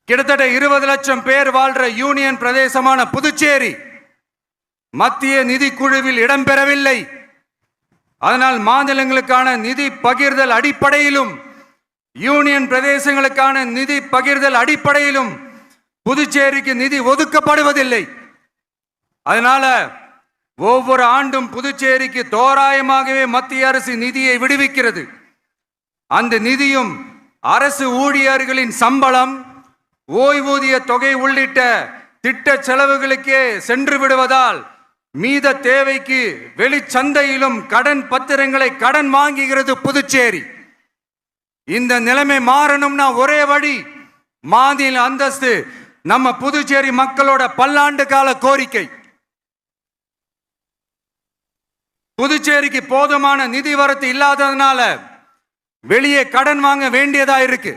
கிட்டத்தட்ட 20 லட்சம் பேர் வாழ்ற யூனியன் பிரதேசமான புதுச்சேரி மத்திய நிதி குழுவில் இடம்பெறவில்லை. அதனால் மாநிலங்களுக்கான நிதி பகிர்தல் அடிப்படையிலும் யூனியன் பிரதேசங்களுக்கான நிதி பகிர்தல் அடிப்படையிலும் புதுச்சேரிக்கு நிதி ஒதுக்கப்படுவதில்லை. அதனால ஒவ்வொரு ஆண்டும் புதுச்சேரிக்கு தோராயமாகவே மத்திய அரசு நிதியை விடுவிக்கிறது. அந்த நிதியும் அரசு ஊழியர்களின் சம்பளம், ஓய்வூதிய தொகை உள்ளிட்ட திட்ட செலவுகளுக்கே சென்று விடுவதால் மீத தேவைக்கு வெளிச்சந்தையிலும் கடன் பத்திரங்களை கடன் வாங்குகிறது புதுச்சேரி. இந்த நிலைமை மாறணும்னா ஒரே வழி, மாநில அந்தஸ்து நம்ம புதுச்சேரி மக்களோட பல்லாண்டு கால கோரிக்கை. புதுச்சேரிக்கு போதுமான நிதி வரத்து இல்லாததுனால வெளியே கடன் வாங்க வேண்டியதா இருக்கு.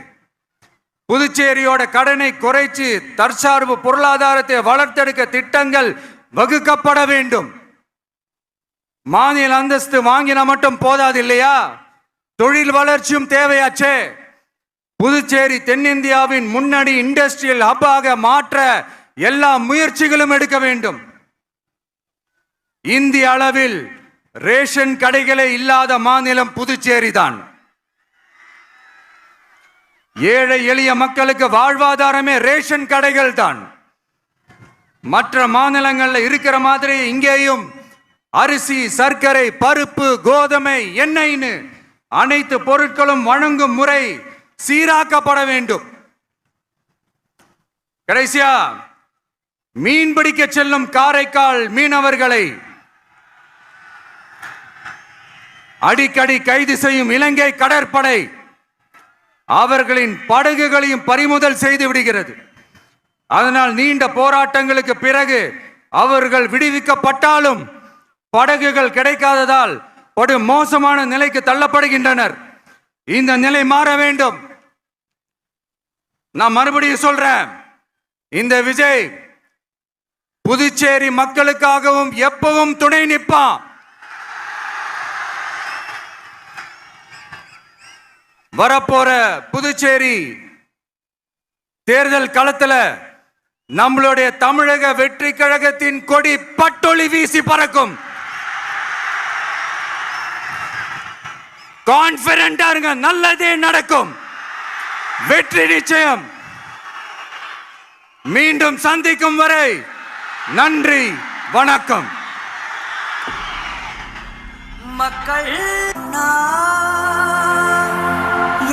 புதுச்சேரியோட கடனை குறைச்சு தற்சார்பு பொருளாதாரத்தை வளர்த்தெடுக்க திட்டங்கள் வகுக்கப்பட வேண்டும். மாநில அந்தஸ்து வாங்கினா மட்டும் போதாது இல்லையா, தொழில் வளர்ச்சியும் தேவையாச்சே. புதுச்சேரி தென்னிந்தியாவின் முன்னணி இண்டஸ்ட்ரியல் ஹப்பாக மாற்ற எல்லா முயற்சிகளும் எடுக்க வேண்டும். இந்திய அளவில் ரேஷன் கடைகளே இல்லாத மாநிலம் புதுச்சேரி தான். ஏழை எளிய மக்களுக்கு வாழ்வாதாரமே ரேஷன் கடைகள் தான். மற்ற மாநிலங்கள்ல இருக்கிற மாதிரி இங்கேயும் அரிசி, சர்க்கரை, பருப்பு, கோதுமை, எண்ணெய்னு அனைத்து பொருட்களும் வழங்கும் முறை சீராக்கப்பட வேண்டும். கடைசியா மீன் பிடிக்க செல்லும் காரைக்கால் மீனவர்களை அடிக்கடி கைது செய்யும் இலங்கை கடற்படை அவர்களின் படகுகளையும் பறிமுதல் செய்து விடுகிறது. அதனால் நீண்ட போராட்டங்களுக்கு பிறகு அவர்கள் விடுவிக்கப்பட்டாலும் படகுகள் கிடைக்காததால் ஒரு மோசமான நிலைக்கு தள்ளப்படுகின்றனர். இந்த நிலை மாற வேண்டும். நான் மறுபடியும் சொல்றேன், இந்த விஜய் புதுச்சேரி மக்களுக்காகவும் எப்பவும் துணை நிற்பான். வரப்போற புதுச்சேரி தேர்தல் களத்துல நம்மளுடைய தமிழக வெற்றி கழகத்தின் கொடி பட்டொளி வீசி பறக்கும். கான்பிடென்டா இருங்க, நல்லதே நடக்கும், வெற்றி நிச்சயம். மீண்டும் சந்திக்கும் வரை நன்றி, வணக்கம். மக்கள்